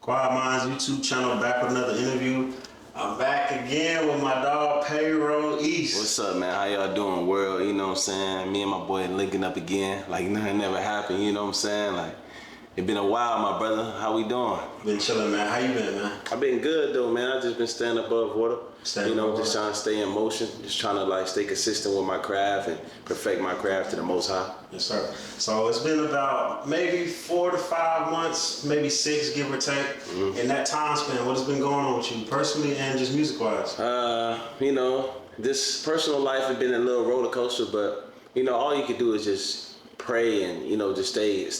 Quiet Minds YouTube channel, back with another interview. I'm back again with my dog Payroll East. What's up, man? How y'all doing, world? You know what I'm saying? Me and my boy linking up again, like nothing never happened. You know what I'm saying? Like it's been a while, my brother. How we doing? Been chilling, man. How you been, man? I've been good though, man. I just been staying above water. Just trying to stay in motion. Just trying to like stay consistent with my craft and perfect my craft to the most high. Yes, sir. So it's been about maybe 4 to 5 months, maybe 6, give or take. Mm-hmm. In that time span, what has been going on with you personally and just music-wise? This personal life has been a little roller coaster, but all you can do is just pray and just stay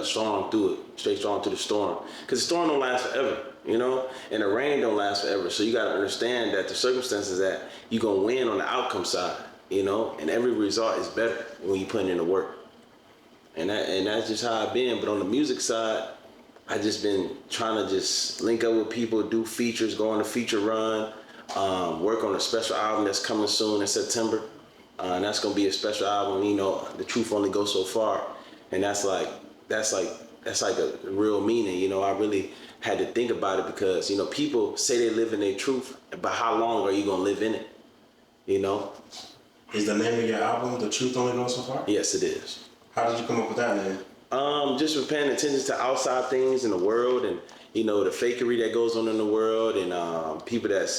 strong through it, stay strong through the storm, because the storm don't last forever. And the rain don't last forever. So you got to understand that the circumstances that you're going to win on the outcome side, and every result is better when you put in the work. And that's just how I've been. But on the music side, I just been trying to just link up with people, do features, go on a feature run, work on a special album that's coming soon in September. And that's going to be a special album. The truth only goes so far. And that's like a real meaning. I really had to think about it because, people say they live in their truth, but how long are you going to live in it? Is the name of your album The Truth Only Goes So Far? Yes, it is. How did you come up with that name? Just for paying attention to outside things in the world and, the fakery that goes on in the world and people that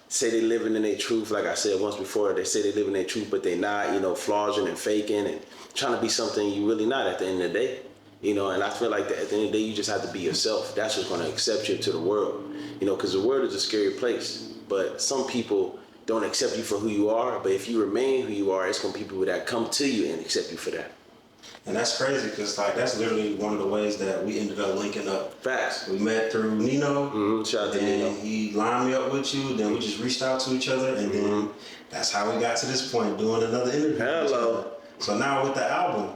say they living in their truth. Like I said once before, they say they live in their truth, but they not, flogging and faking and trying to be something you really not at the end of the day. And I feel like that at the end of the day, you just have to be yourself. That's what's going to accept you to the world, because the world is a scary place. But some people don't accept you for who you are. But if you remain who you are, it's going to be people that come to you and accept you for that. And that's crazy because that's literally one of the ways that we ended up linking up. Facts. We met through Nino. Mm-hmm. Shout out to Nino. He lined me up with you. Then we just reached out to each other. And then that's how we got to this point, doing another interview. Hello. So now with the album,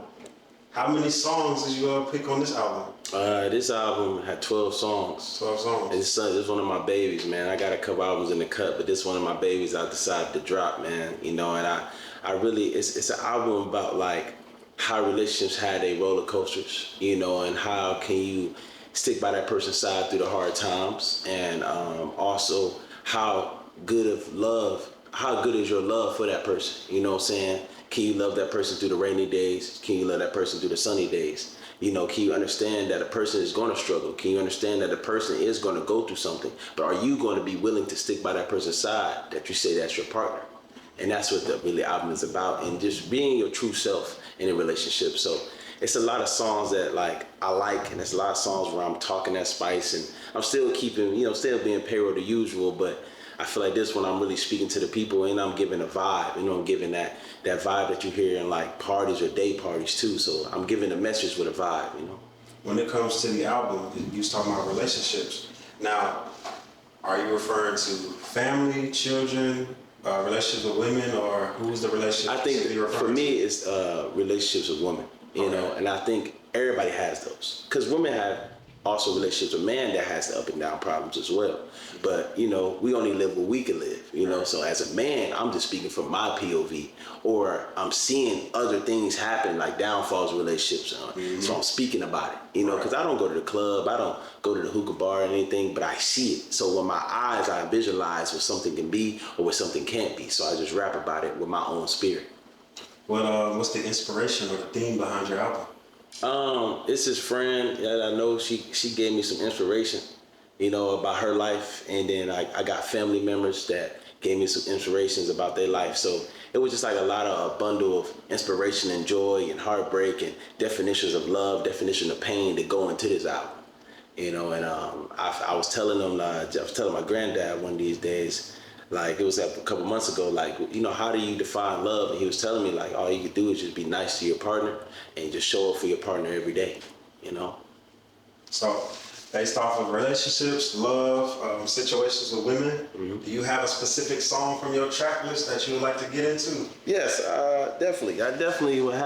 how many songs did you pick on this album? This album had 12 songs. 12 songs. It's one of my babies, man. I got a couple albums in the cut, but this one of my babies I decided to drop, man. And I really, it's an album about like how relationships had their roller coasters, and how can you stick by that person's side through the hard times, and also how good is your love for that person? You know what I'm saying? Can you love that person through the rainy days? Can you love that person through the sunny days? Can you understand that a person is going to struggle? Can you understand that a person is going to go through something? But are you going to be willing to stick by that person's side that you say that's your partner? And that's what the really album is about, and just being your true self in a relationship. So it's a lot of songs that I like, and it's a lot of songs where I'm talking that spice, and I'm still keeping, still being Payroll the usual, but I feel like this one I'm really speaking to the people, and I'm giving a vibe, I'm giving that vibe that you hear in like parties or day parties too. So I'm giving a message with a vibe, When it comes to the album, you was talking about relationships. Now, are you referring to family, children, relationships with women, or who's the relationship? I think for me, it's relationships with women, and I think everybody has those, because women have also relationships with man that has the up and down problems as well. But we only live what we can live, So as a man, I'm just speaking from my POV, or I'm seeing other things happen like downfalls of relationships. So I'm speaking about it, because I don't go to the club, I don't go to the hookah bar or anything, but I see it. So with my eyes, I visualize what something can be or what something can't be. So I just rap about it with my own spirit. Well, what's the inspiration or the theme behind your album? It's his friend that I know. She gave me some inspiration, about her life, and then I got family members that gave me some inspirations about their life. So it was just like a bundle of inspiration and joy and heartbreak and definitions of love, definition of pain that go into this album. And I was telling them, I was telling my granddad one of these days, like it was a couple months ago, like, how do you define love? And he was telling me like, all you can do is just be nice to your partner and just show up for your partner every day, So based off of relationships, love, situations with women, do you have a specific song from your track list that you would like to get into? Yes, definitely. I definitely would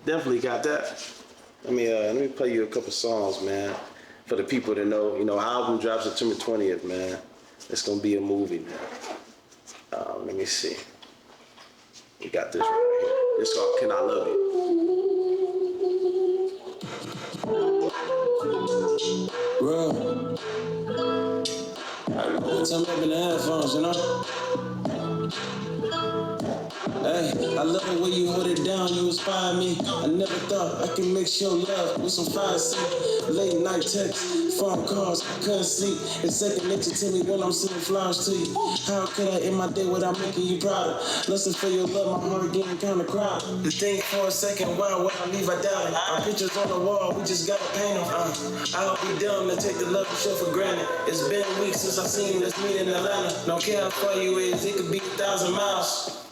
definitely got that. Let me play you a couple songs, man, for the people that know. Album drops September 20th, man. It's gonna be a movie, man. Let me see. We got this right here. This called Can I Love You? Bro. Tell me up in the headphones, you know? Hey, I love the way you hold it down, you inspire me. I never thought I could mix your love with some fire seat. Late night texts, phone calls, I couldn't sleep. It's second nature to me when I'm sending flowers to you. How could I end my day without making you prouder? Listen for your love, my heart getting kinda crowded. To think for a second, wow, when I leave, I doubt it. Our pictures on the wall, we just gotta paint them. I'll be dumb to take the love you show for granted. It's been weeks since I've seen this meet in Atlanta. Don't care how far you is, it could be 1,000 miles.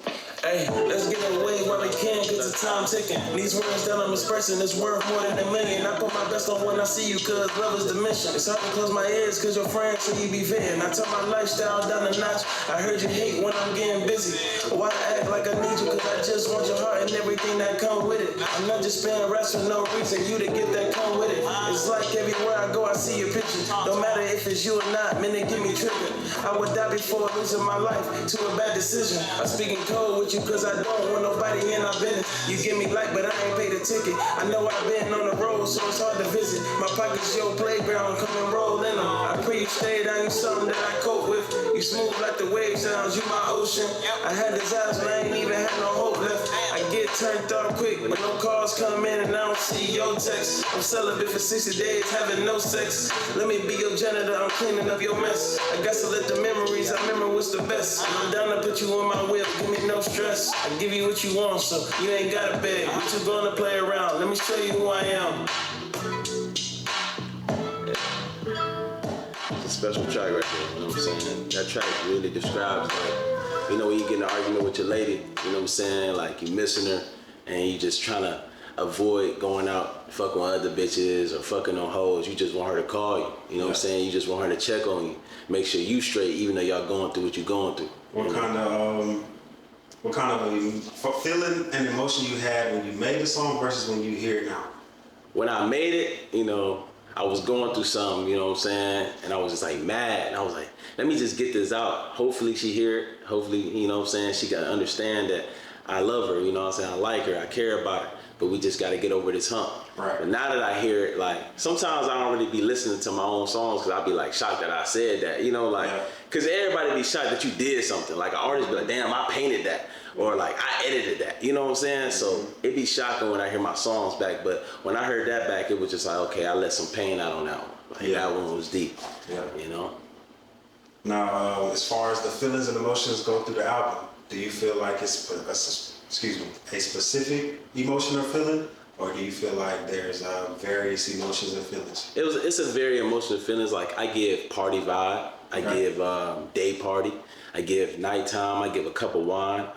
Hey, let's get away while we can, cause the time ticking. These words that I'm expressing is worth more than $1 million. I put my best on when I see you, cause love is the mission. It's hard to close my ears, cause your friends say you be venting. I turn my lifestyle down a notch. I heard you hate when I'm getting busy. Why act like I need you, cause I just want your heart and everything that come with it. I'm not just paying rest for no reason, you to get that come with it. It's like everywhere I go, I see your picture. Don't matter if it's you or not, man, it get me triggered. I would die before losing my life to a bad decision. I'm speaking cold with you cause I don't want nobody in our business. You give me light, but I ain't paid a ticket. I know I've been on the road, so it's hard to visit. My pocket's your playground, come and roll in them. I pray you stay down, you something that I cope with. You smooth like the wave sounds, you my ocean. I had desires, but I ain't even had no hope left. I get turned off quick, but no calls come in and I don't see your text. I'm celibate for 60 days, having no sex. Let me be your janitor, I'm cleaning up your mess. I got to let the memories I remember what's the best. I'm down to put you on my whip, give me no stress. I give you what you want, so you ain't gotta beg. We too gonna play around. Let me show you who I am. It's a special track right there, you know what I'm saying? That track really describes, like, you know, when you get in an argument with your lady, you know what I'm saying? Like, you missing her, and you just trying to avoid going out fucking with other bitches or fucking on hoes. You just want her to call you, you know what I'm saying? You just want her to check on you, make sure you straight, even though y'all going through what you're going through. What kind of a feeling and emotion you had when you made the song versus when you hear it now? When I made it, you know, I was going through something, you know what I'm saying? And I was just like mad. And I was like, let me just get this out. Hopefully she hear it. Hopefully, you know what I'm saying, she can understand that I love her, you know what I'm saying? I like her, I care about her. But we just gotta get over this hump. Right. But now that I hear it, like, sometimes I don't really be listening to my own songs because I be like shocked that I said that, you know, like, because everybody be shocked that you did something. Like, an artist be like, damn, I painted that. Or like, I edited that, you know what I'm saying? So it be shocking when I hear my songs back. But when I heard that back, it was just like, okay, I let some pain out on that one. Like, that one was deep, you know? Now, as far as the feelings and emotions go through the album, do you feel like it's a specific emotion or feeling, or do you feel like there's various emotions and feelings? It's a very emotional feelings. Like, I give party vibe, I give day party, I give nighttime, I give a cup of wine.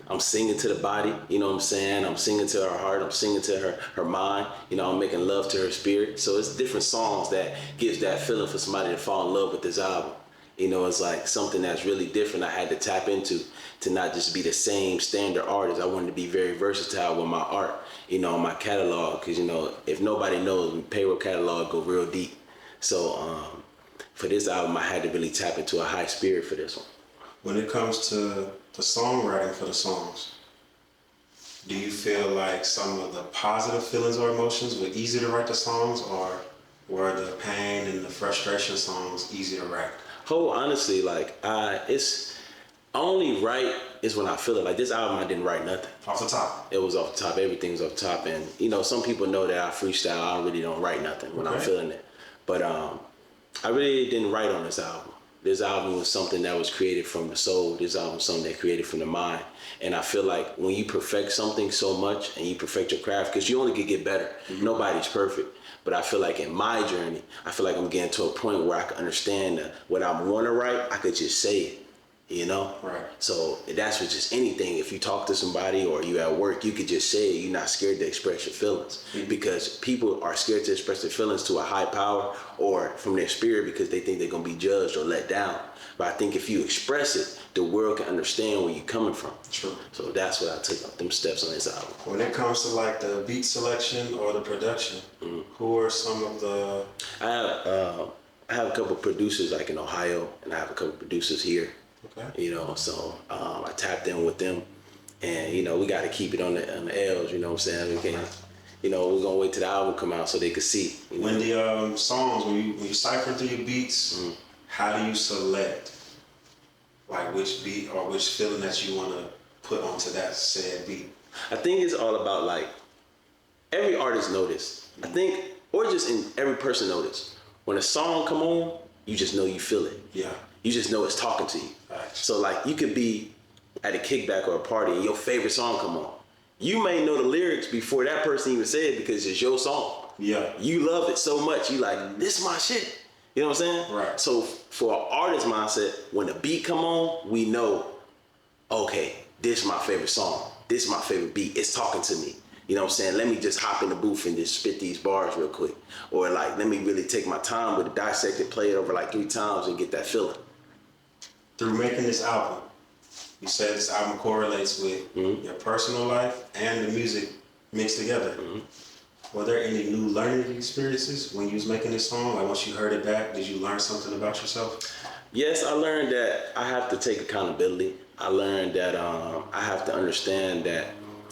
I'm singing to the body, you know what I'm saying? I'm singing to her heart, I'm singing to her mind, you know, I'm making love to her spirit. So it's different songs that gives that feeling for somebody to fall in love with this album. You know, it's like something that's really different I had to tap into to not just be the same standard artist. I wanted to be very versatile with my art, you know, my catalog. Because, you know, if nobody knows, payroll catalog go real deep. So for this album, I had to really tap into a high spirit for this one. When it comes to the songwriting for the songs, do you feel like some of the positive feelings or emotions were easy to write the songs, or were the pain and the frustration songs easy to write? Honestly, like, it's only right is when I feel it. Like, this album, I didn't write nothing. Off the top? It was off the top. Everything's off the top. And, you know, some people know that I freestyle. I really don't write nothing when I'm feeling it. But I really didn't write on this album. This album was something that was created from the soul. This album was something that created from the mind. And I feel like when you perfect something so much and you perfect your craft, because you only could get better. Nobody's perfect. But I feel like in my journey, I feel like I'm getting to a point where I can understand that what I want to write, I could just say it, you know? Right. So that's with just anything. If you talk to somebody or you at work, you could just say it. You're not scared to express your feelings. Because people are scared to express their feelings to a high power or from their spirit because they think they're going to be judged or let down. But I think if you express it, the world can understand where you're coming from. True. So that's what I took them steps on this album. When it comes to like the beat selection or the production, who are some of the... I have a couple producers like in Ohio, and I have a couple producers here. Okay. You know, so I tapped in with them, and you know we got to keep it on the L's. You know what I'm saying? We can't, you know, we're gonna wait till the album come out so they could see. You know? When the songs, when you cypher through your beats, how do you select like which beat or which feeling that you want to put onto that said beat? I think it's all about like every artist notice. I think, or just in every person notice. When a song come on, you just know you feel it. Yeah. You just know it's talking to you. Right. So like you could be at a kickback or a party and your favorite song come on. You may know the lyrics before that person even said it because it's your song. Yeah. You love it so much. You like, this is my shit. You know what I'm saying? Right. So for an artist mindset, when the beat come on, we know, okay, this is my favorite song. This is my favorite beat. It's talking to me. You know what I'm saying? Let me just hop in the booth and just spit these bars real quick. Or like, let me really take my time with it, dissect it, play it over like 3 times and get that feeling. Through making this album, you said this album correlates with your personal life and the music mixed together. Were there any new learning experiences when you was making this song? Like once you heard it back, did you learn something about yourself? Yes, I learned that I have to take accountability. I learned that I have to understand that,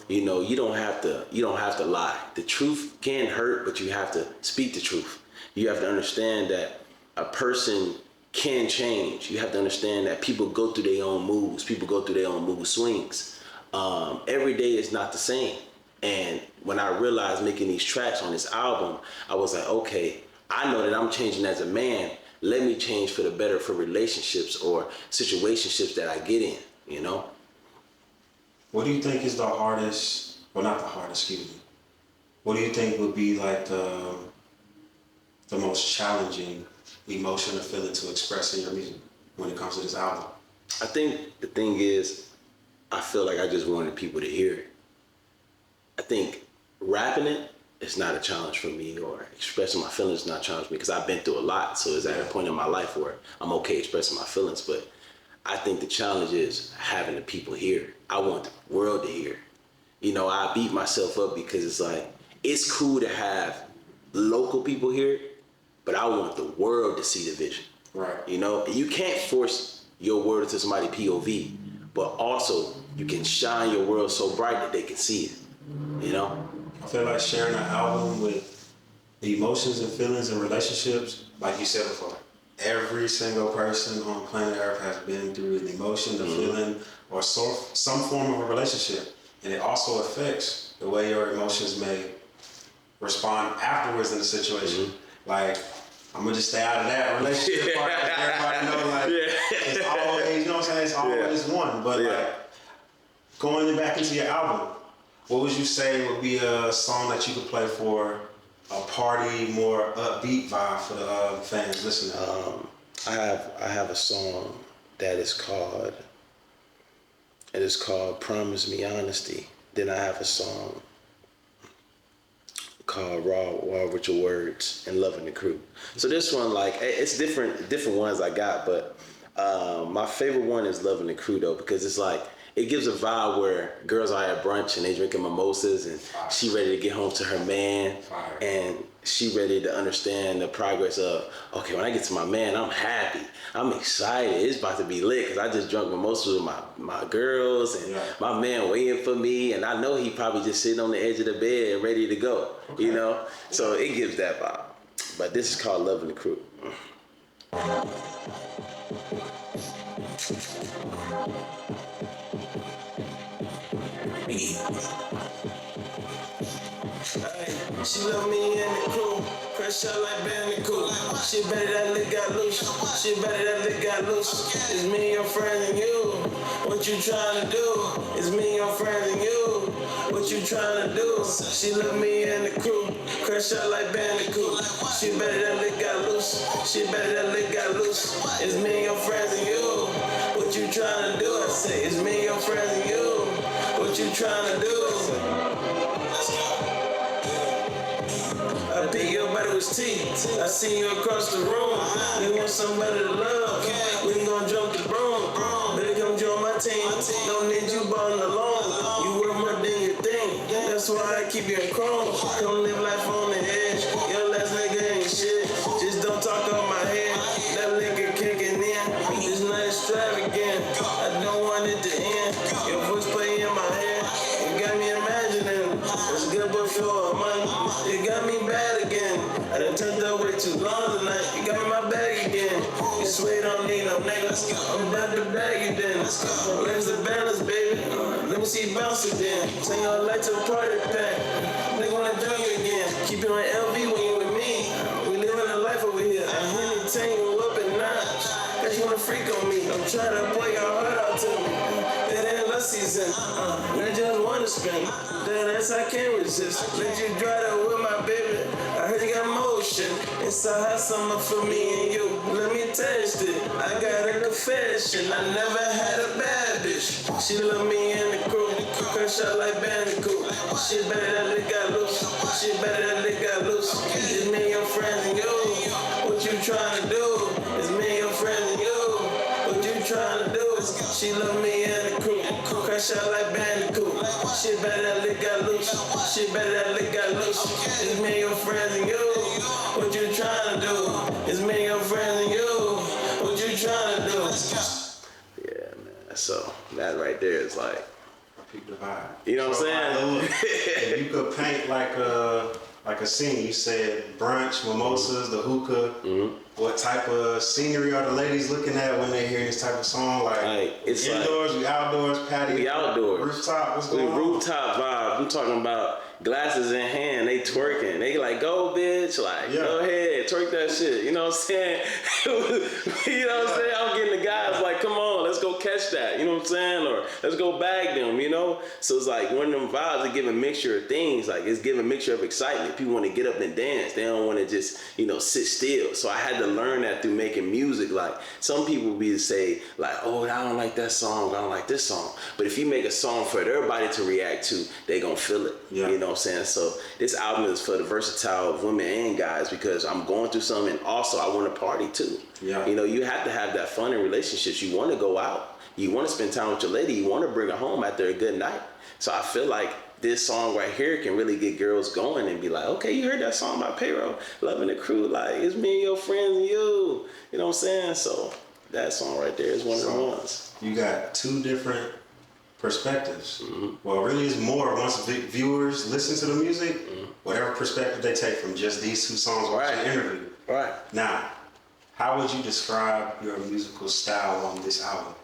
you know, you don't have to lie. The truth can hurt, but you have to speak the truth. You have to understand that a person can change. You have to understand that people go through their own moves. People go through their own mood swings. Every day is not the same. And when I realized making these tracks on this album, I was like, okay, I know that I'm changing as a man. Let me change for the better for relationships or situationships that I get in, you know? What do you think is the hardest, well not the hardest, excuse me. What do you think would be like the most challenging emotion or feeling to express in your music when it comes to this album? I think the thing is, I feel like I just wanted people to hear it. I think rapping it is not a challenge for me, or expressing my feelings is not a challenge for me because I've been through a lot. So it's at a point in my life where I'm okay expressing my feelings. But I think the challenge is having the people hear it. I want the world to hear it. You know, I beat myself up because it's like, it's cool to have local people hear it, but I want the world to see the vision. Right. You know, you can't force your word to somebody's POV, but also you can shine your world so bright that they can see it. You know? I feel like sharing an album with the emotions and feelings and relationships, like you said before, every single person on planet Earth has been through an emotion, a feeling, or some form of a relationship. And it also affects the way your emotions may respond afterwards in the situation. Like, I'm gonna just stay out of that relationship part. Everybody know, like, it's always, you know what I'm saying? It's always one. But like, going back into your album, what would you say would be a song that you could play for a party, more upbeat vibe for the fans listening? I have a song that is called Promise Me Honesty. Then I have a song called Raw with Your Words and Loving the Crew. So this one, like, it's different ones I got, but my favorite one is Loving the Crew though, because it's like, it gives a vibe where girls are at brunch and they drinking mimosas and she ready to get home to her man and she ready to understand the progress of, okay, when I get to my man, I'm happy. I'm excited. It's about to be lit because I just drunk mimosas with my girls and my man waiting for me, and I know he probably just sitting on the edge of the bed and ready to go, you know? So it gives that vibe. But this is called Loving the Crew. She love me in the crew, crush up like Bandicoot. She better that lick got loose, she better that lick got loose. It's me, your friends, and you. What you trying to do? It's me, your friends, and you. What you trying to do? She love me in the crew, crush up like Bandicoot. She better that lick got loose, she better that lick got loose. It's me, your friends, and you. What you trying to do? I say, it's me, your friends, and you. What you trying to do? I pick your body with teeth. I see you across the room. You want somebody to love? We gon' jump the broom. Better come join my team. Don't need you ballin' alone. You worth more than you think. That's why I keep you in chrome. Come live life on the edge. Your last nigga ain't shit. Just don't talk on my head. That liquor kicking in. This night extravagant. I don't want it to end. Your voice play in my head. You got me imagining. It's good before a month. swear don't need no nigga. I'm about to bag you then. Where's the balance, baby? Let me see bounce again. Take your light to the party pack. They wanna drink you again. Keep you on LV when you with me. We living a life over here. I hear you tangle up at notch. Cause you wanna freak on me. I'm trying to pour your heart out to me. It ain't love season. I just wanna spin. That ass I can't resist. Let you dry that with my baby. I heard you got motion. It's a hot summer for me and you. Let me taste it. I got a confession. I never had a bad bitch. She love me in the crew. Crush out like Bandicoot. She better that lick got loose. She better that lick got loose. It's me and your friends and you. What you trying to do? It's me and your friends and you. What you trying to do? She love me in the crew. Crush out like Bandicoot. She better that lick got loose. She better that lick got loose. It's me and your friends and you. What you trying to do? It's me and your friends and you. What you trying to do? Yeah, man. So that right there is like, Peep the vibe. you know what I'm saying? If you could paint like a scene, you said brunch, mimosas, the hookah. Mm-hmm. What type of scenery are the ladies looking at when they hear this type of song? Like it's indoors, we outdoors, patio, we outdoors, rooftop. What's going on? Rooftop vibe. I'm talking about glasses in hand. They twerking. They like, go bitch. Like, go ahead, twerk that shit. You know what I'm saying? You know what I'm saying? I'm getting the guys like, come on, let's go catch that. You know what I'm saying? Or let's go bag them. You know? So it's like one of them vibes that give a mixture of things. Like it's giving a mixture of excitement. People want to get up and dance. They don't want to just sit still. So I had to learn that through making music. Like some people be to say like, oh, I don't like that song, I don't like this song. But if you make a song for everybody to react to, they gonna feel it. Yeah. You know what I'm saying? So this album is for the versatile women and guys because I'm going through something and also I want to party too. Yeah. You have to have that fun in relationships. You want to go out. You want to spend time with your lady. You want to bring her home after a good night. So I feel like this song right here can really get girls going and be like, okay, you heard that song by Payroll, Loving the Crew, like it's me and your friends and you. You know what I'm saying? So that song right there is one of the ones. You got two different perspectives. Mm-hmm. Well, really it's more once viewers listen to the music, whatever perspective they take from just these two songs watching the interview. Right. Now, how would you describe your musical style on this album?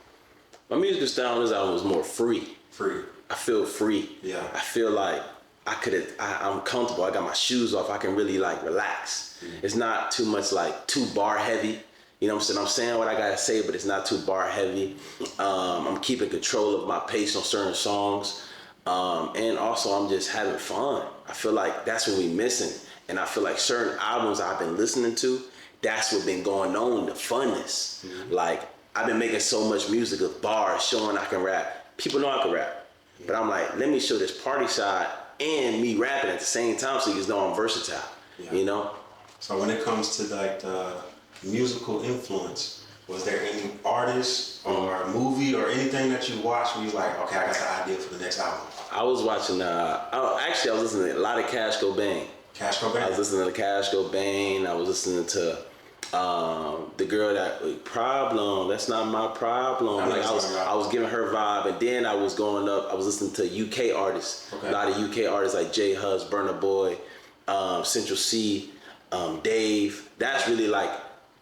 My musical style on this album was more free. Free. I feel free. Yeah. I feel like I'm comfortable. I got my shoes off. I can really like relax. Mm-hmm. It's not too much like too bar heavy. You know what I'm saying? I'm saying what I gotta say, but it's not too bar heavy. I'm keeping control of my pace on certain songs. And also I'm just having fun. I feel like that's what we missing. And I feel like certain albums I've been listening to, that's what been going on, the funness. Mm-hmm. Like I've been making so much music of bars showing I can rap. People know I can rap. But I'm like, let me show this party side and me rapping at the same time so you know I'm versatile, you know? So when it comes to like the musical influence, was there any artist or movie or anything that you watched where you're like, okay, I got the idea for the next album? I was watching, I was listening to a lot of Cash Cobain. Cash Cobain? I was listening to Cash Cobain. I was listening to the girl that Problem, That's Not My Problem. Like I was giving her vibe, and then I was going up. I was listening to UK artists, a lot of UK artists like J Hus, Burna Boy, Central C, Dave. That's really like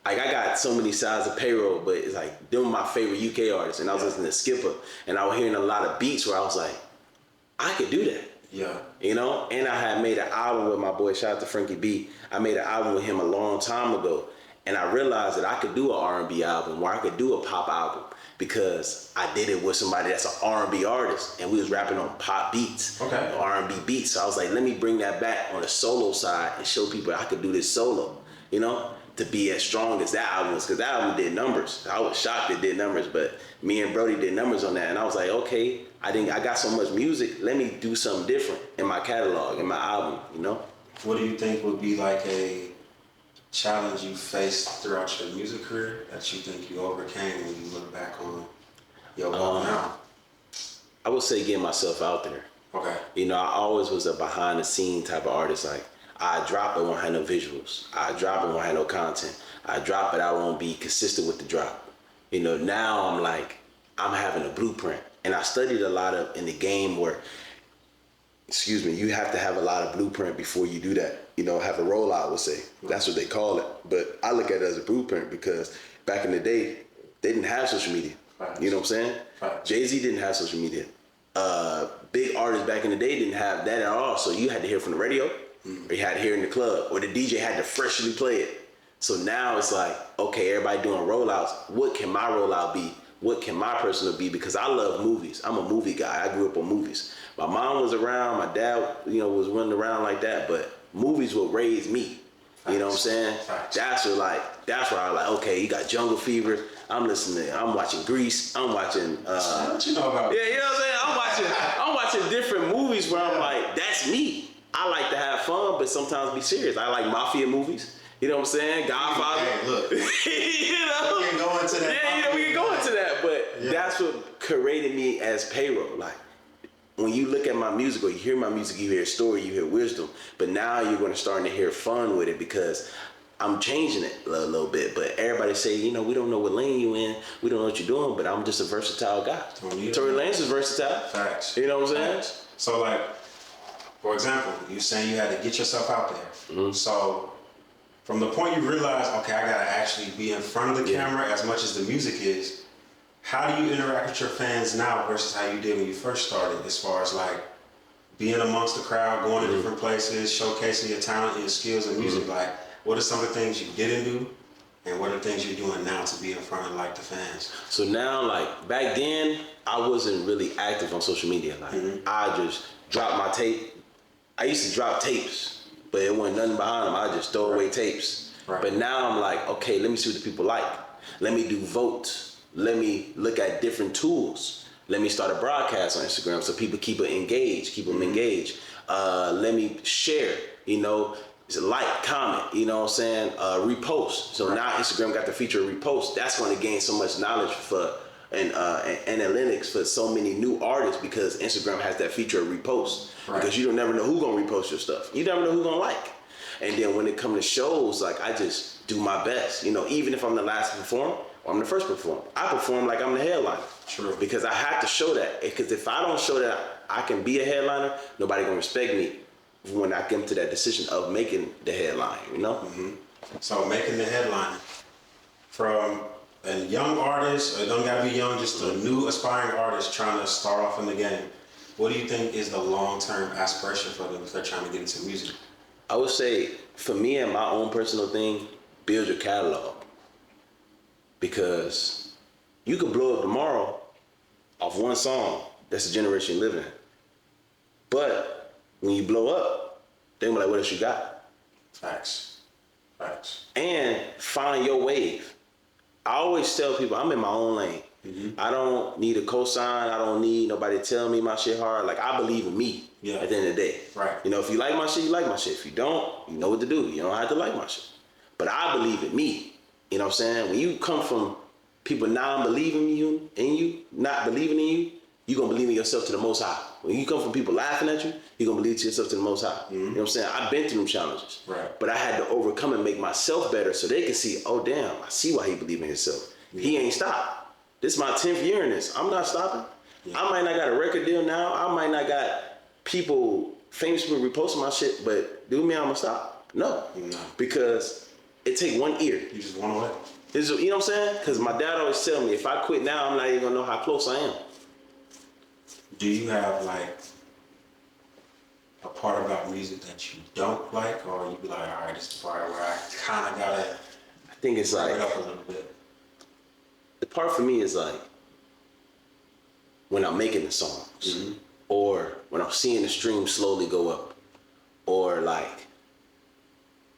I got so many sides of Payroll, but it's like them my favorite UK artists. And I was listening to Skipper, and I was hearing a lot of beats where I was like, I could do that. Yeah. And I had made an album with my boy, shout out to Frankie B. I made an album with him a long time ago. And I realized that I could do an R&B album or I could do a pop album because I did it with somebody that's an R&B artist and we was rapping on pop beats, R&B beats. So I was like, let me bring that back on the solo side and show people I could do this solo, to be as strong as that album was, because that album did numbers. I was shocked it did numbers, but me and Brody did numbers on that. And I was like, okay, I got so much music, let me do something different in my catalog, in my album, What do you think would be like a challenge you faced throughout your music career that you think you overcame when you look back on your walk now? I would say getting myself out there. Okay. I always was a behind the scene type of artist. Like I drop but won't have no visuals. I drop but won't have no content. I drop but I won't be consistent with the drop. Now I'm like, I'm having a blueprint. And I studied a lot in the game where, you have to have a lot of blueprint before you do that. have a rollout, we'll say. That's what they call it. But I look at it as a blueprint because back in the day, they didn't have social media. Facts. You know what I'm saying? Facts. Jay-Z didn't have social media. Big artists back in the day didn't have that at all. So you had to hear from the radio, or you had to hear in the club, or the DJ had to freshly play it. So now it's like, okay, everybody doing rollouts. What can my rollout be? What can my personal be? Because I love movies. I'm a movie guy. I grew up on movies. My mom was around. My dad, was running around like that. But movies will raise me. You know what I'm saying? That's where I like, okay, you got Jungle Fever. I'm listening. I'm watching Grease. I'm watching. What you know about? Yeah, you know what I'm saying? I'm watching different movies where I'm like, that's me. I like to have fun, but sometimes be serious. I like mafia movies. You know what I'm saying? Godfather. Hey, look. We can go into that. Yeah, we can go into that. But that's what created me as Payroll. Like, when you look at my music or you hear my music, you hear story, you hear wisdom. But now you're going to start to hear fun with it because I'm changing it a little bit. But everybody say, we don't know what lane you in. We don't know what you're doing. But I'm just a versatile guy. Tory Lanez is versatile. Facts. You know what I'm saying? Facts. So, like, for example, you saying you had to get yourself out there. Mm-hmm. So, from the point you realize, okay, I gotta actually be in front of the camera as much as the music is, how do you interact with your fans now versus how you did when you first started, as far as like being amongst the crowd, going to different places, showcasing your talent and your skills in music? Like, what are some of the things you didn't do, and what are the things you're doing now to be in front of like the fans? So now, like back then, I wasn't really active on social media. Like I just dropped my tape. I used to drop tapes, but it wasn't nothing behind them. I just throw away tapes. Right. But now I'm like, okay, let me see what the people like. Let me do votes. Let me look at different tools. Let me start a broadcast on Instagram so people keep it engaged, keep them engaged. Let me share, it's a like, comment, you know what I'm saying? Repost. So now Instagram got the feature of repost. That's going to gain so much knowledge and analytics for so many new artists because Instagram has that feature of repost. Right. Because you don't never know who's going to repost your stuff. You never know who's going to like. And then when it comes to shows, like I just do my best. Even if I'm the last to perform or I'm the first to perform, I perform like I'm the headliner. True. Because I have to show that. Because if I don't show that I can be a headliner, nobody gonna respect me when I get to that decision of making the headline. Mm-hmm. So making the headline from a young artist, it don't gotta be young, just a new aspiring artist trying to start off in the game. What do you think is the long-term aspiration for them if they're trying to get into music? I would say, for me and my own personal thing, build your catalog. Because you could blow up tomorrow off one song. That's the generation you live in. But when you blow up, they're like, what else you got? Facts. And find your wave. I always tell people, I'm in my own lane. Mm-hmm. I don't need a cosign. I don't need nobody to tell me my shit hard. Like, I believe in me at the end of the day. Right. If you like my shit, you like my shit. If you don't, you know what to do. You don't have to like my shit. But I believe in me. You know what I'm saying? When you come from people non-believing in you, not believing in you, you're going to believe in yourself to the most high. When you come from people laughing at you, you're going to believe to yourself to the most high. Mm-hmm. You know what I'm saying? I've been through them challenges. Right. But I had to overcome and make myself better so they can see, oh, damn, I see why he believe in himself. Yeah. He ain't stopped. This is my 10th year in this. I'm not stopping. Yeah. I might not got a record deal now. I might not got famous people reposting my shit, but do me, I'm going to stop? No. Because it take one ear. You just want away. You know what I'm saying? Because my dad always tell me, if I quit now, I'm not even going to know how close I am. Do you have like a part about music that you don't like, or you be like, all right, this is the part where I kind of gotta I think it's like, up a little bit. The part for me is like when I'm making the songs, or when I'm seeing the stream slowly go up, or like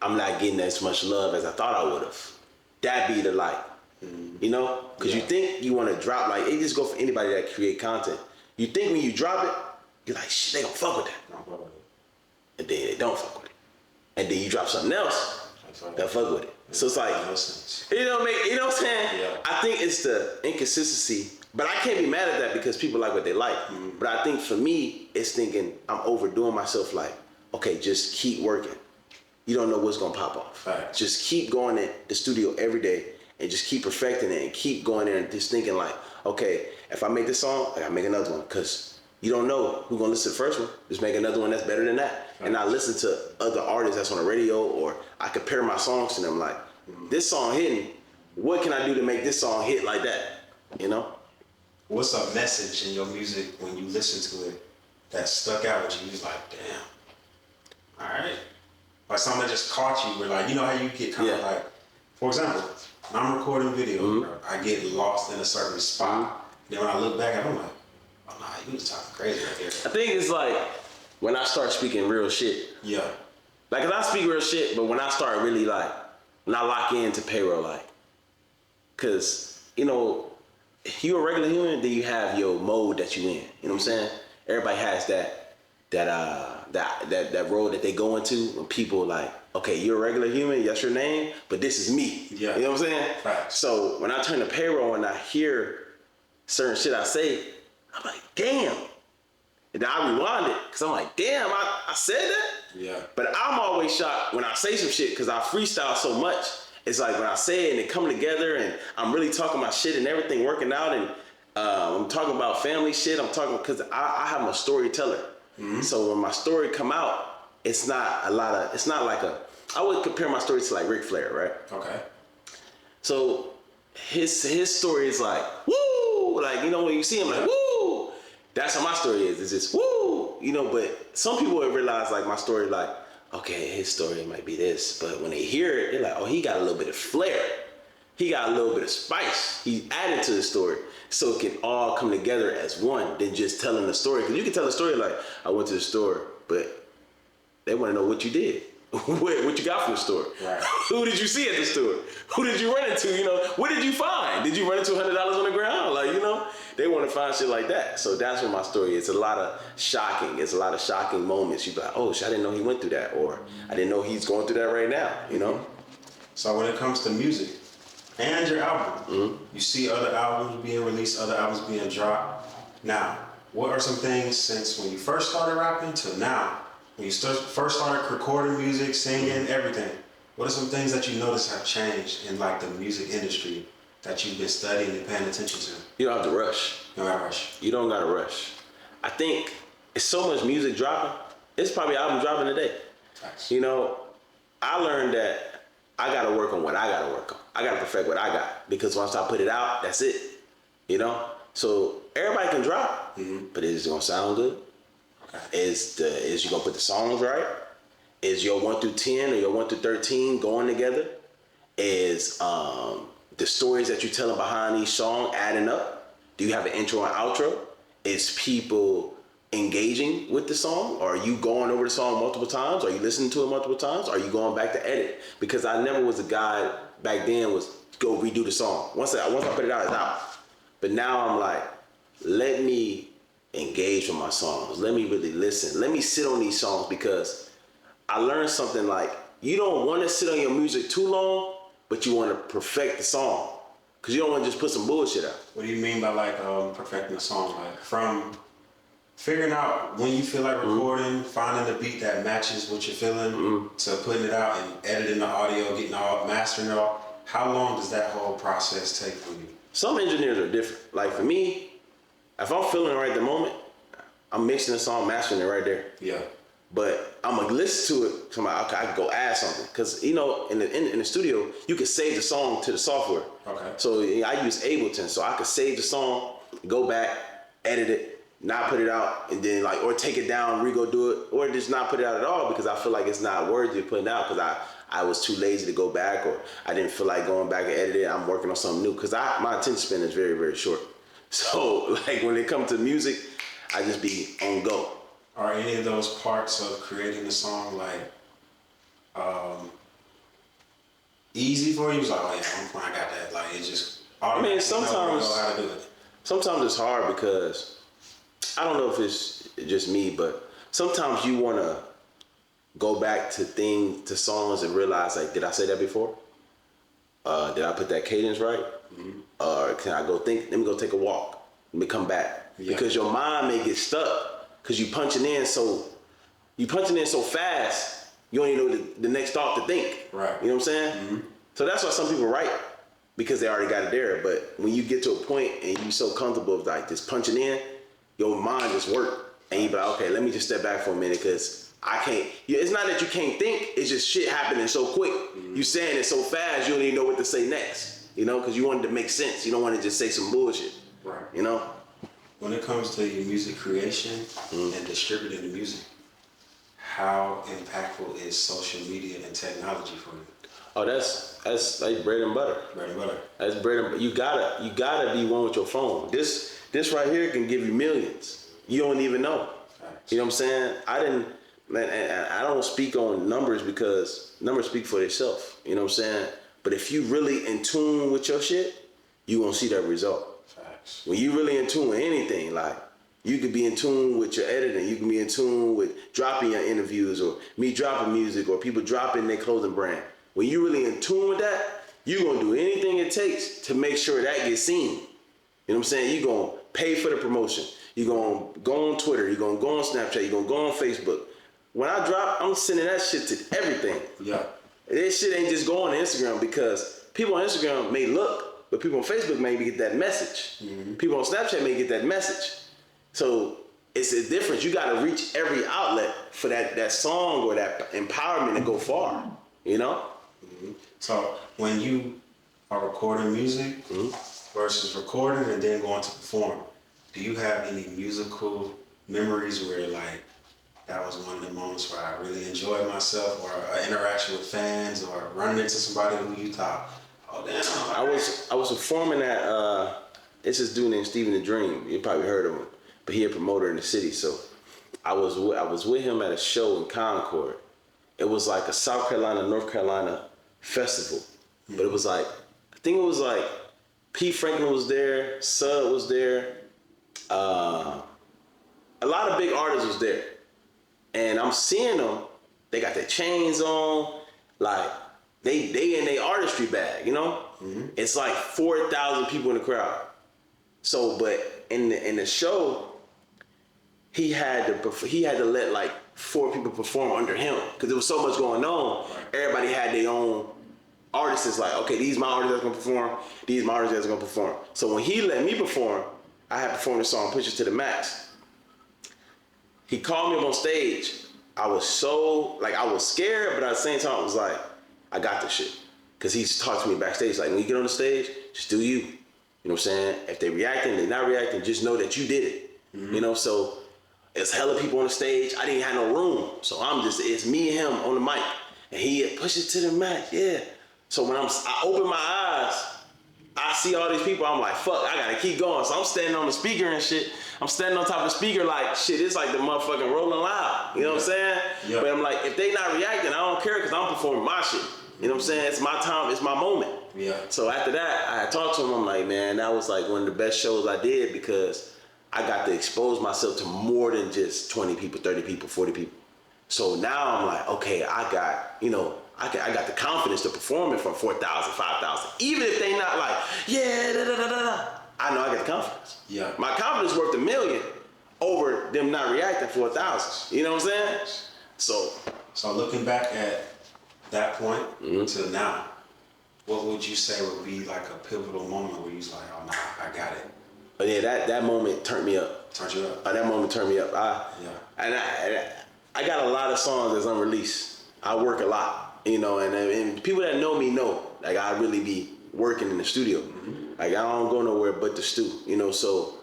I'm not getting as much love as I thought I would have. That be the like, because you think you want to drop, like it just go for anybody that create content. You think when you drop it, you're like, shit, they gonna fuck with that. And then they don't fuck with it. And then you drop something else, they'll fuck with it. So it's like, you know what I'm saying? Yeah. I think it's the inconsistency, but I can't be mad at that because people like what they like. But I think for me, it's thinking I'm overdoing myself like, okay, just keep working. You don't know what's gonna pop off. Facts. Just keep going in the studio every day and just keep perfecting it and keep going there and just thinking like, okay, if I make this song, I gotta make another one because You don't know who's gonna listen to the first one. Just make another one that's better than that. And I listen to other artists that's on the radio, or I compare my songs to them. Like, this song hitting, what can I do to make this song hit like that? You know? What's a message in your music when you listen to it that stuck out with you? You're like, damn, all right. Like something that just caught you, where like, you know how you get kind of like, for example, when I'm recording video, bro, I get lost in a certain spot. Then when I look back at it, I'm like, oh nah, you was talking crazy right there. I think it's like when I start speaking real shit. Yeah. Like, 'cause I speak real shit, but when I start really like, when I lock into payroll, like, 'cause, you know, if you're a regular human, then you have your mode that you in. You know what I'm saying? Everybody has that role that they go into when people like, okay, you're a regular human, that's your name, but this is me. Yeah. You know what I'm saying? Right. So when I turn to payroll and I hear certain shit I say, I'm like, damn. And then I rewind it, because I'm like, damn, I said that? Yeah. But I'm always shocked when I say some shit, because I freestyle so much. It's like when I say it and it come together and I'm really talking about shit and everything working out, and I'm talking about family shit. I'm talking, because I have a storyteller. So when my story come out, it's not like I would compare my story to like Ric Flair, right? Okay. So his story is like, woo! Like, you know, when you see him, like, woo! That's how my story is. It's just, woo! You know, but some people would realize, like, my story, like, okay, his story might be this. But when they hear it, they're like, oh, he got a little bit of flair. He got a little bit of spice. He added to the story. So it can all come together as one than just telling the story. Because you can tell a story like, I went to the store, but they want to know what you did. What you got from the store? Right. Who did you see at the store? Who did you run into? You know, what did you find? Did you run into $100 on the ground? Like, you know, they want to find shit like that. So that's what my story is. It's a lot of shocking. It's a lot of shocking moments. You be like, oh, shit, I didn't know he went through that, or I didn't know he's going through that right now. You know. So when it comes to music and your album, you see other albums being released, other albums being dropped. Now, what are some things since when you first started rapping to now? When you first started recording music, singing, everything, what are some things that you notice have changed in like the music industry that you've been studying and paying attention to? You don't have to rush. You don't gotta rush. You don't gotta rush. I think it's so much music dropping. It's probably album dropping today. Thanks. You know, I learned that I gotta work on what I gotta work on. I gotta perfect what I got, because once I put it out, that's it. You know, so everybody can drop, but is it gonna sound good? Is you gonna put the songs right? Is your 1 through 10 or your 1 through 13 going together? Is the stories that you're telling behind each song adding up? Do you have an intro and outro? Is people engaging with the song? Or are you going over the song multiple times? Are you listening to it multiple times? Are you going back to edit? Because I never was a guy back then was go redo the song. Once I put it out, it's out. But now I'm like, let me engage with my songs. Let me really listen. Let me sit on these songs, because I learned something like, you don't want to sit on your music too long, but you want to perfect the song, because you don't want to just put some bullshit out. What do you mean by like perfecting a song? Like from figuring out when you feel like recording, finding the beat that matches what you're feeling, to putting it out and editing the audio, getting all, mastering it all. How long does that whole process take for you? Some engineers are different. Like for me, if I'm feeling it right at the moment, I'm mixing the song, mastering it right there. Yeah. But I'm gonna listen to it. So I'm like, okay, I can go add something, because you know, in the studio, you can save the song to the software. Okay. So I use Ableton, so I could save the song, go back, edit it, not put it out, and then like, or take it down, re-go do it, or just not put it out at all, because I feel like it's not worthy of putting out, because I was too lazy to go back, or I didn't feel like going back and edit it. I'm working on something new, because my attention span is very, very short. So like when it comes to music, I just be on go. Are any of those parts of creating the song like easy for you? It's like, oh yeah, I got that. Like it just. I mean, sometimes know how to do it. Sometimes it's hard, because I don't know if it's just me, but sometimes you want to go back to songs and realize, like, did I say that before? Did I put that cadence right? Or can I go think? Let me go take a walk. Let me come back, because your mind may get stuck, because you punching in so fast, you don't even know the next thought to think. Right. You know what I'm saying? So that's why some people write, because they already got it there. But when you get to a point and you so comfortable with like just punching in, your mind just work. And you be like, okay, let me just step back for a minute because I can't. It's not that you can't think. It's just shit happening so quick. You saying it so fast, you don't even know what to say next. You know, because you want it to make sense. You don't want to just say some bullshit. Right. You know? When it comes to your music creation and distributing the music, how impactful is social media and technology for you? Oh, that's like bread and butter. Bread and butter. That's bread and butter. You gotta be one with your phone. This right here can give you millions. You don't even know. Facts. You know what I'm saying? I don't speak on numbers because numbers speak for themselves. You know what I'm saying? But if you really in tune with your shit, you gonna see that result. Facts. When you really in tune with anything, like you could be in tune with your editing, you can be in tune with dropping your interviews or me dropping music or people dropping their clothing brand. When you really in tune with that, you gonna do anything it takes to make sure that gets seen. You know what I'm saying? You gonna pay for the promotion. You gonna go on Twitter. You gonna go on Snapchat. You gonna go on Facebook. When I drop, I'm sending that shit to everything. Yeah. This shit ain't just going on Instagram because people on Instagram may look, but people on Facebook may get that message. People on Snapchat may get that message. So it's a difference. You gotta reach every outlet for that song or that empowerment to go far. You know? So when you are recording music versus recording and then going to perform, do you have any musical memories where like that was one of the moments where I really enjoyed myself, or an interaction with fans, or running into somebody who you thought, oh damn. I was performing at it's this dude named Steven the Dream. You probably heard of him, but he a promoter in the city. So I was with him at a show in Concord. It was like a South Carolina, North Carolina festival, but it was like, I think it was like P. Franklin was there, Sud was there, a lot of big artists was there, and I'm seeing them. They got their chains on, like they in their artistry bag, you know. It's like 4,000 people in the crowd. So, but in the show, he had to let like 4 people perform under him because there was so much going on. Everybody had their own artists. It's like, okay, these my artists that's gonna perform. These my artists that's gonna perform. So when he let me perform, I had performed the song "Push It to the Max." He called me up on stage. I was scared, but at the same time, I was like, I got this shit. Cause he's talked to me backstage, like when you get on the stage, just do you. You know what I'm saying? If they reacting, they not reacting, just know that you did it. You know, so it's hella people on the stage. I didn't have no room. So it's me and him on the mic. And he push it to the max, yeah. So when I open my eyes, I see all these people, I'm like, fuck, I gotta keep going. So I'm standing on the speaker and shit. I'm standing on top of the speaker like, shit, it's like the motherfucking Rolling Loud. You know what I'm saying? Yeah. But I'm like, if they not reacting, I don't care because I'm performing my shit. You know what I'm saying? It's my time, it's my moment. Yeah. So after that, I talked to him, I'm like, man, that was like one of the best shows I did because I got to expose myself to more than just 20 people, 30 people, 40 people. So now I'm like, okay, I got the confidence to perform in front of 4,000, 5,000. Even if they not like, yeah, da da da da da. I know I got the confidence. Yeah. My confidence worth $1 million over them not reacting for 1,000. You know what I'm saying? So looking back at that point to now, what would you say would be like a pivotal moment where you was like, oh nah, I got it? But yeah, that moment turned me up. Turned you up? That moment turned me up. And I got a lot of songs that's unreleased. I work a lot, you know, and people that know me know, like I really be working in the studio. Like I don't go nowhere but the stew, you know, so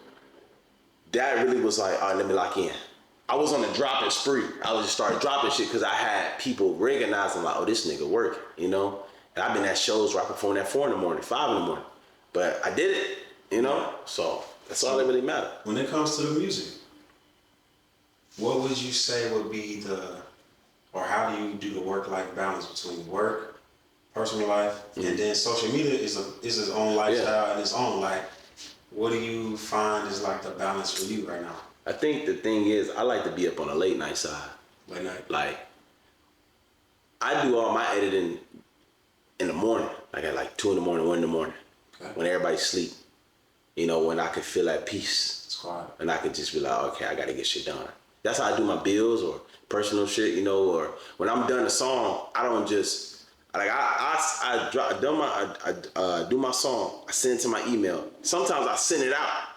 that really was like, all right, let me lock in. I was on a dropping spree. I was just started dropping shit because I had people recognizing like, oh, this nigga working, you know? And I've been at shows where I perform at 4 in the morning, 5 in the morning. But I did it, you know? So that's all that really matters. When it comes to the music, what would you say would be or how do you do the work-life balance between work, personal life, and then social media is its own lifestyle and its own life. What do you find is like the balance for you right now? I think the thing is, I like to be up on the late night side. Late night? Like, I do all my editing in the morning, like at like 2 in the morning, 1 in the morning, when everybody's asleep. You know, when I could feel at peace. It's quiet. And I could just be like, okay, I gotta get shit done. That's how I do my bills or personal shit, you know, or when I'm done a song, I don't just, like I do my song, I send it to my email. Sometimes I send it out.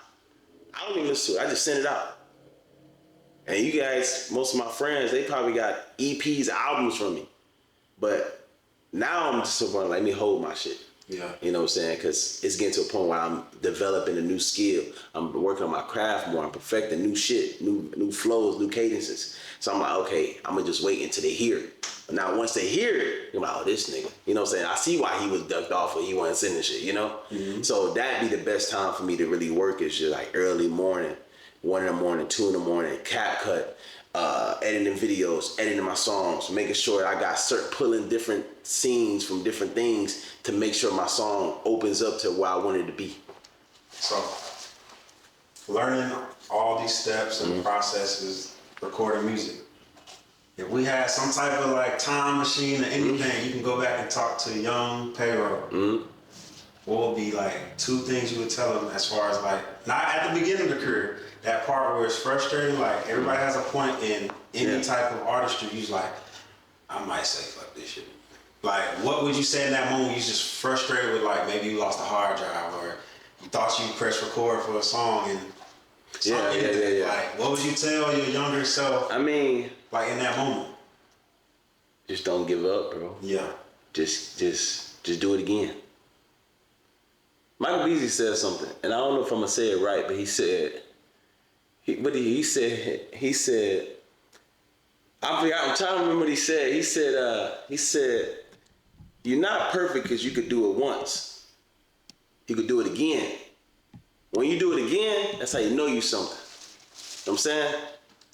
I don't even listen to it, I just send it out. And you guys, most of my friends, they probably got EPs, albums from me. But now I'm just someone, let me hold my shit. Yeah. You know what I'm saying? Because it's getting to a point where I'm developing a new skill. I'm working on my craft more. I'm perfecting new shit, new flows, new cadences. So I'm like, okay, I'm going to just wait until they hear it. But now once they hear it, I'm like, oh, this nigga. You know what I'm saying? I see why he was ducked off or he wasn't sending shit, you know? Mm-hmm. So that'd be the best time for me to really work is just like early morning, 1 in the morning, 2 in the morning, cap cut. Editing videos, editing my songs, making sure I got pulling different scenes from different things to make sure my song opens up to where I want it to be. So, learning all these steps and processes, recording music. If we had some type of like time machine or anything, you can go back and talk to young payroll. What would be like 2 things you would tell them as far as like, not at the beginning of the career, that part where it's frustrating, like everybody has a point in any type of artistry, you're like, I might say fuck this shit. Like, what would you say in that moment you just frustrated with, like maybe you lost a hard drive or you thought you pressed record for a song and Yeah. Like, what would you tell your younger self? I mean, like in that moment? Just don't give up, bro. Yeah. Just do it again. Michael Beasley said something, and I don't know if I'm gonna say it right, but he said, he said, I'm trying to remember what he said. He said, you're not perfect because you could do it once. You could do it again. When you do it again, that's how you know you something. You know what I'm saying?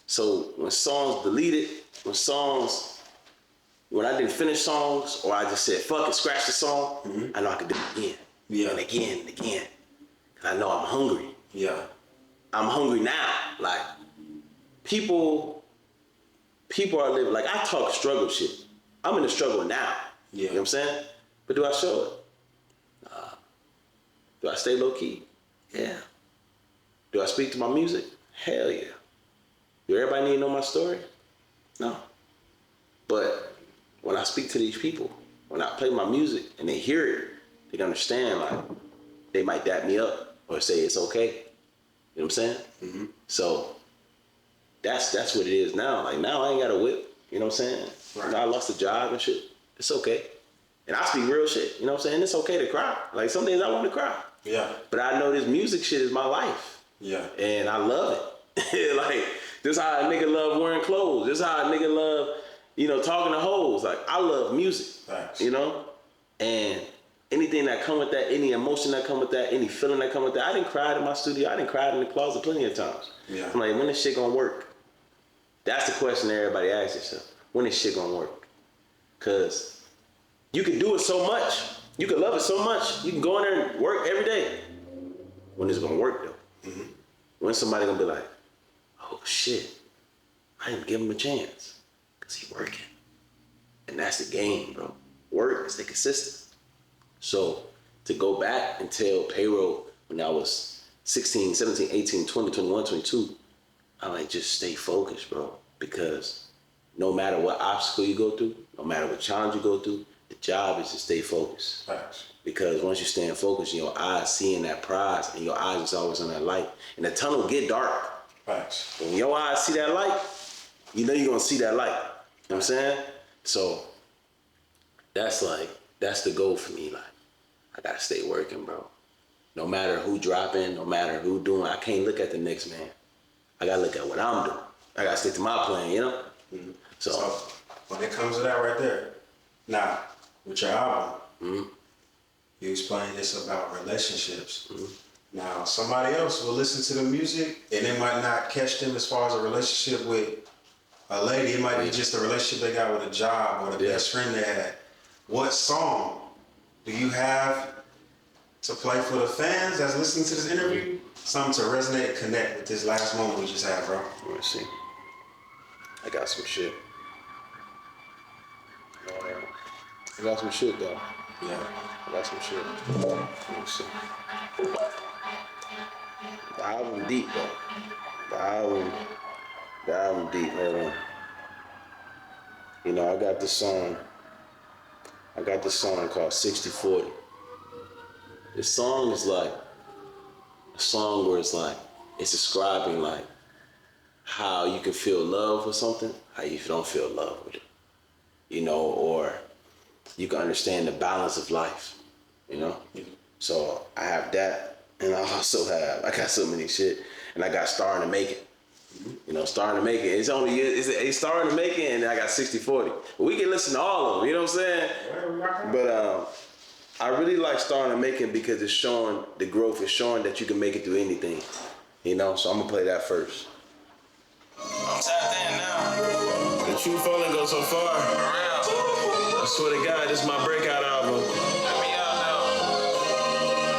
So when songs deleted, when I didn't finish songs, or I just said, fuck it, scratch the song, I know I could do it again. Yeah. And again and again. Cause I know I'm hungry. Yeah. I'm hungry now. Like, people are living, like I talk struggle shit. I'm in the struggle now. Yeah. You know what I'm saying? But do I show it? Do I stay low key? Yeah. Do I speak to my music? Hell yeah. Do everybody need to know my story? No. But when I speak to these people, when I play my music and they hear it, they can understand, like, they might dap me up or say it's okay. You know what I'm saying? Mm-hmm. So that's what it is now. Like, now I ain't got a whip. You know what I'm saying? Right. Now I lost a job and shit. It's okay. And I speak real shit. You know what I'm saying? It's okay to cry. Like, some days I want to cry. Yeah. But I know this music shit is my life. Yeah. And I love it. Like, this how a nigga love wearing clothes. This how a nigga love, talking to hoes. Like, I love music. Thanks. And anything that come with that, any emotion that come with that, any feeling that come with that. I didn't cry in my studio. I didn't cry in the closet plenty of times. Yeah. I'm like, when this shit gonna work? That's the question everybody asks themselves. When is shit gonna work? Cause you can do it so much. You can love it so much. You can go in there and work every day. When is it gonna work though? Mm-hmm. When somebody gonna be like, oh shit, I didn't give him a chance. Cause he working. And that's the game, bro. Work, stay consistent. So to go back and tell payroll when I was 16, 17, 18, 20, 21, 22, I'm like, just stay focused, bro. Because no matter what obstacle you go through, no matter what challenge you go through, the job is to stay focused. Thanks. Because once you stand focused, your eyes seeing that prize and your eyes is always on that light. And the tunnel get dark. Thanks. When your eyes see that light, you know you're gonna see that light. You know what I'm saying? So that's the goal for me. Like, I gotta stay working, bro. No matter who dropping, no matter who doing, I can't look at the next man. I gotta look at what I'm doing. I gotta stick to my plan, Mm-hmm. So when it comes to that right there, now with your album, you explain this about relationships. Now somebody else will listen to the music and it might not catch them as far as a relationship with a lady. It might be just a relationship they got with a job or the best friend they had. What song do you have to play for the fans that's listening to this interview? Something to resonate and connect with this last moment we just had, bro. Let me see. I got some shit. I got some shit, though. Yeah. I got some shit. Let me see. The album deep, though. The album deep, hold on. I got this song called 60-40. This song is like a song where it's like, it's describing like how you can feel love with something, how you don't feel love with it. You know, or you can understand the balance of life, you know? So I have that, and I also have, I got so many shit, and I got Starting to Make It. You know, Starting to Make It. It's Starting to Make It, and I got 60/40. But we can listen to all of them, you know what I'm saying? But I really like Starting to Make It because it's showing the growth, it's showing that you can make it through anything, you know? So I'm gonna play that first. I'm tapped in now. The truth only goes so far. I swear to God, this is my breakout album. Let me out now.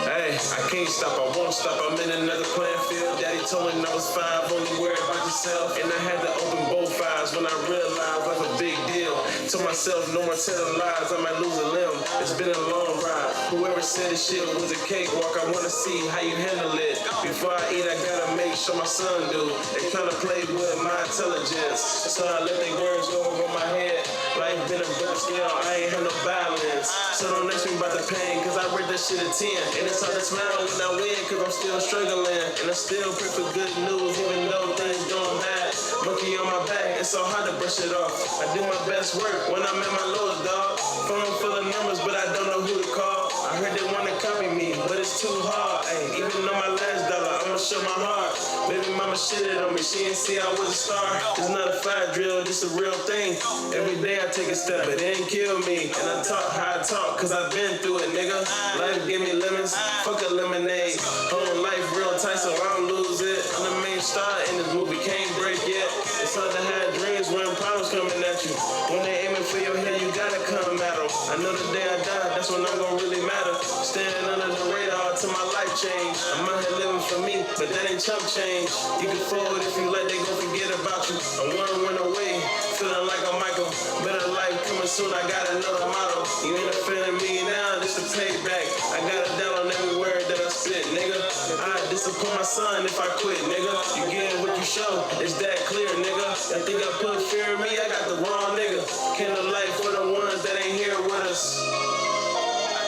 Hey, I can't stop, I won't stop. I'm in another playing field. Daddy told me when I was 5, only worry about yourself. And I had to open both eyes when I realized life a big deal. Told myself no more telling lies, I might lose a limb. It's been a long ride. Whoever said this shit was a cakewalk, I wanna see how you handle it. Before I eat, I gotta make sure my son do. They tryna play with my intelligence, so I let their words go over my head. Life been a better scale, I ain't had no balance. So don't ask me about the pain, cause I rate that shit a 10. And it's hard to smile when I win, cause I'm still struggling. And I still pray for good news, even though things going bad. Monkey on my back, it's so hard to brush it off. I do my best work when I'm at my lowest, dog. Phone full of numbers, but I don't know who to call. I heard they wanna copy me, but it's too hard. Ay, even on my last dollar, I'ma show my heart. Baby mama shitted on me, she didn't see I was a star. It's not a fire drill, this a real thing. Every day I take a step, it didn't kill me. And I talk how I talk, cause I've been through it, nigga. Life gave me lemons, fuck a lemonade. Whole life real tight, so I don't lose it. I'm the main star in this movie, can't break yet. It's hard to have dreams when problems coming at you. When they aiming for your head, you gotta come at them. I know the day I die, that's when I'm gonna really matter. Standing under the radar till my life change. I'm out here living for me, but that ain't chump change. You can fold if you let they go forget about you. I wanna run away, feeling like I'm Michael. Better life coming soon, I got another motto. You ain't offending me now, this a payback. I got a doubt on every word that I spit, nigga. I disappoint my son if I quit, nigga. You get what you show, it's that clear, nigga. I think I put fear in me, I got the wrong nigga. Candle light for the ones that ain't here with us. I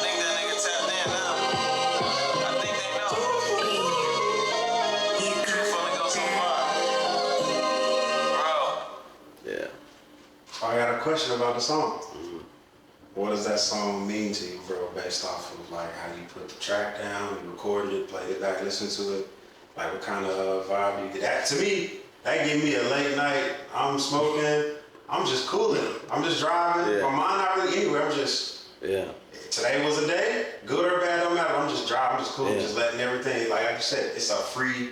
think that nigga tapped in now. I think they know. Truth only goes so far. Bro. Yeah. I got a question about the song. What does that song mean to you, bro, based off of like how you put the track down, you recorded it, played it back, listened to it? Like what kind of vibe you get? That, to me, that give me a late night, I'm smoking, I'm just cooling. I'm just driving. My mind not really anywhere, I'm just, today was a day, good or bad, don't matter. I'm just driving, I'm just cooling, just letting everything, like you said, it's a free,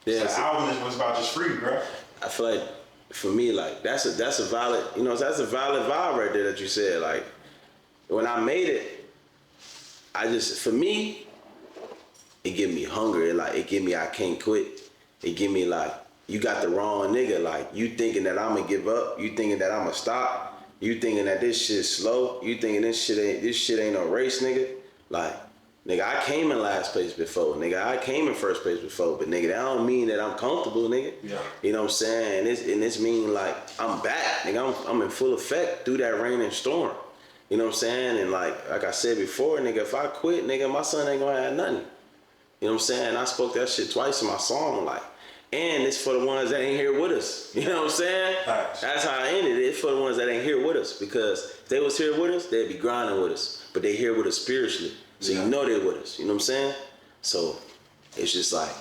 it's an album that was about just free, bro. I feel like, for me, like, that's a valid, you know, that's a valid vibe right there that you said. Like, when I made it, for me, it give me hunger. It give me I can't quit. It give me like, you got the wrong nigga. Like, you thinking that I'm gonna give up. You thinking that I'm gonna stop. You thinking that this shit's slow. You thinking this shit ain't no race, nigga. Like, nigga, I came in last place before. Nigga, I came in first place before. But nigga, that don't mean that I'm comfortable, nigga. Yeah. You know what I'm saying? And this mean like, I'm back, nigga. I'm in full effect through that rain and storm. You know what I'm saying? And like I said before, nigga, if I quit, nigga, my son ain't gonna have nothing. You know what I'm saying? I spoke that shit twice in my song, like, and it's for the ones that ain't here with us. You know what I'm saying? Right. That's how I ended it. It's for the ones that ain't here with us, because if they was here with us, they'd be grinding with us. But they here with us spiritually. So you know they with us. You know what I'm saying? So it's just like,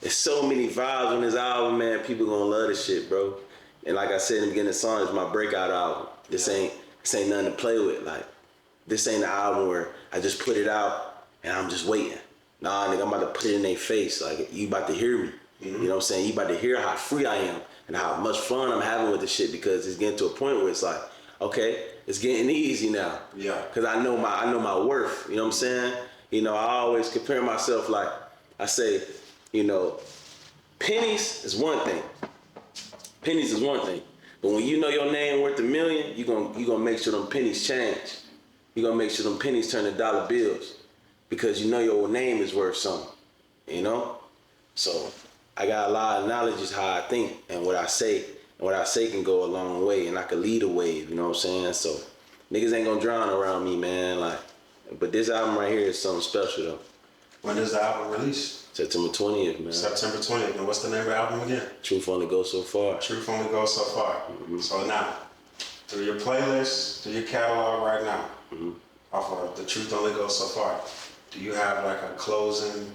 there's so many vibes on this album, man. People gonna love this shit, bro. And like I said in the beginning of the song, it's my breakout album. This ain't nothing to play with. Like, this ain't an album where I just put it out and I'm just waiting. Nah, nigga, I'm about to put it in their face. Like, you about to hear me. You know what I'm saying? You about to hear how free I am and how much fun I'm having with this shit, because it's getting to a point where it's like, okay, it's getting easy now. Yeah. Cause I know my worth. You know what I'm saying? You know, I always compare myself, like I say, you know, pennies is one thing. Pennies is one thing. But when you know your name worth $1 million, you gonna make sure them pennies change. You gonna make sure them pennies turn to dollar bills, because you know your name is worth something. You know? So I got a lot of analogies how I think and what I say. And what I say can go a long way, and I can lead a wave, you know what I'm saying? So niggas ain't gonna drown around me, man. Like, but this album right here is something special though. When does the album release? September 20th, man. September 20th. And what's the name of the album again? Truth Only Goes So Far. Truth Only Goes So Far. So now, through your playlist, through your catalog right now, off of The Truth Only Goes So Far, do you have like a closing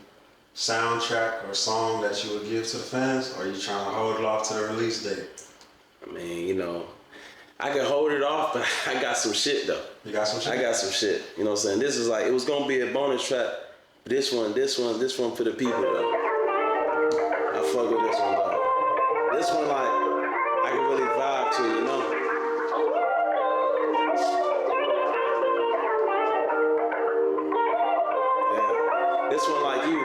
soundtrack or song that you would give to the fans? Or are you trying to hold it off to the release date? I mean, you know, I can hold it off, but I got some shit though. You got some shit? I got some shit. You know what I'm saying? This is like, it was gonna be a bonus track. This one for the people though. I fuck with this one though. This one like, I can really vibe to, you know? Yeah. This one like you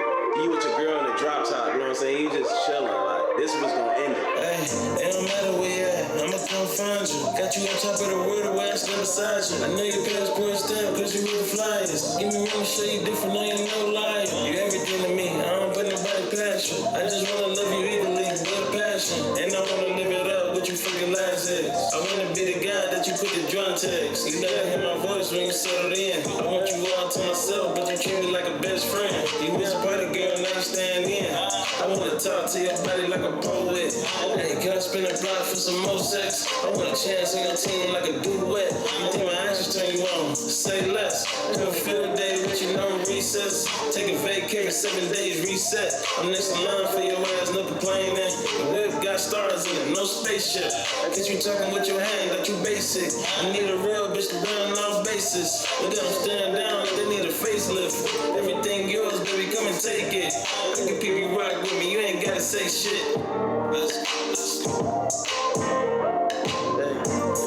with your girl in the drop top, you know what I'm saying? You just chilling, like, this was gonna end it. Hey, it don't matter where you at, I'ma come find you. Got you on top of the world, the way I stand beside you. I know your passport stamp, cause you read the flyers. Give me room to show you different, I ain't no liar. You everything to me, I don't put nobody past you. I just wanna love you equally, with passion. And I wanna live it up, what you freaking lies is. I wanna be the guy that you put the drum text. You never hear my voice when you settled in. I want you all to myself, but you treat me like a best friend. You miss a party girl, now you stand in. I wanna talk to your body like a poet. Hey, can I spin a block for some more sex? I want a chance on your team like a duet. You think my actions turn you on? Say less. Come field day with you, no recess. Take a vacation, 7 days reset. I'm next in line for your ass, no complaining. The whip got stars in it, no spaceship. Get you talking with your hand, that you basic. I need a real bitch to run off basis. Look at them stand down like they need a facelift. Everything yours, baby, come and take it. I can people rock with me, you ain't gotta say shit. Let's go.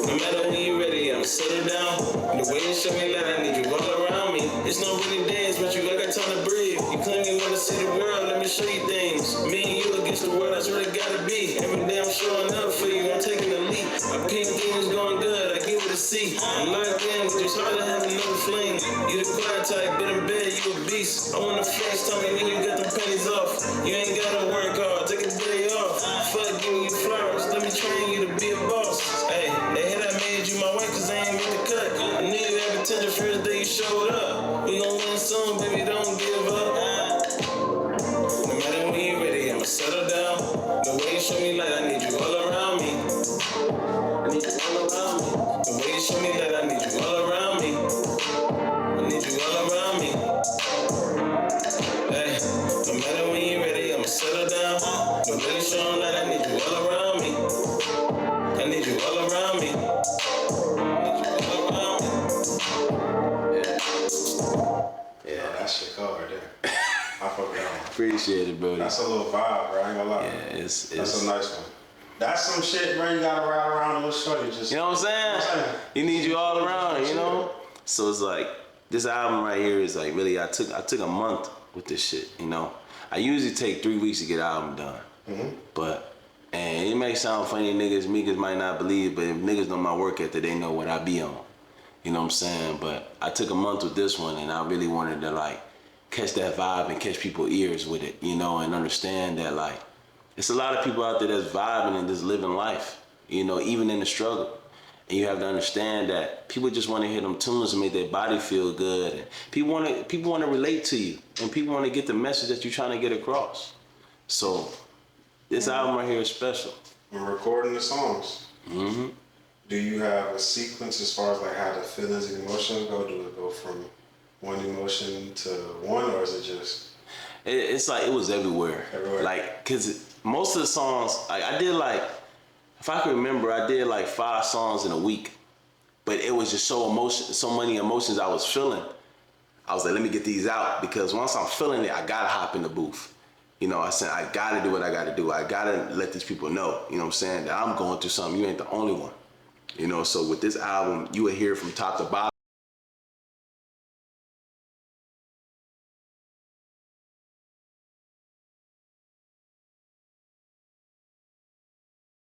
No matter when you ready, I'ma settle down. The way you show me that I need you all around me. It's no really dance, but you got time to breathe. You claim you wanna see the world, let me show you things. Me and you against the world, that's what it gotta be. Every day I'm showing up for you, I'm taking the lead. I ping things going good, I give it a C. I'm locked in, but it's hard to have another fling. You the quiet type, but in bed, you a beast. I wanna flex, tell me when you got them pennies off. You ain't gotta work hard, take a day off. Fuck giving you flowers, let me train you to be a boss. Hey, they hit I made you my wife cause I ain't make the cut. I knew you had potential first day you showed up. We gon' win soon, baby, don't give up. No matter when you ready, I'ma settle down. The way you show me light, I need you all around me. I need you all around me. The way you show me light, I need you all around me. I need you all around me. Hey, no matter when you ready, I'ma settle down. The way you show me light, I need you all around me. I need you all around me. Yeah, that shit cold right there. I fuck with that one. appreciate it, bro. That's a little vibe, bro. I ain't gonna lie. Yeah, it's That's a nice one. That's some shit, bro. You gotta ride around a little shorty. Just, you know what I'm saying? You need you all around, you know? So it's like, this album right here is like really, I took a month with this shit, you know? I usually take 3 weeks to get an album done. But, and it may sound funny, niggas might not believe, but if niggas know my work ethic, they know what I be on. You know what I'm saying? But I took a month with this one, and I really wanted to like catch that vibe and catch people's ears with it, you know, and understand that like, it's a lot of people out there that's vibing and just living life, you know, even in the struggle. And you have to understand that people just want to hear them tunes and make their body feel good. And people want to relate to you, and people want to get the message that you're trying to get across. So this album right here is special. When recording the songs, do you have a sequence as far as like how the feelings and emotions go? Do it go from one emotion to one, or is it just? It's like it was everywhere. Like, cause most of the songs, I did like, if I can remember, I did like 5 songs in a week, but it was just so many emotions I was feeling. I was like, let me get these out, because once I'm feeling it, I gotta hop in the booth. You know, I said, I gotta do what I gotta do. I gotta let these people know, you know what I'm saying, that I'm going through something. You ain't the only one. You know, so with this album, you will hear from top to bottom.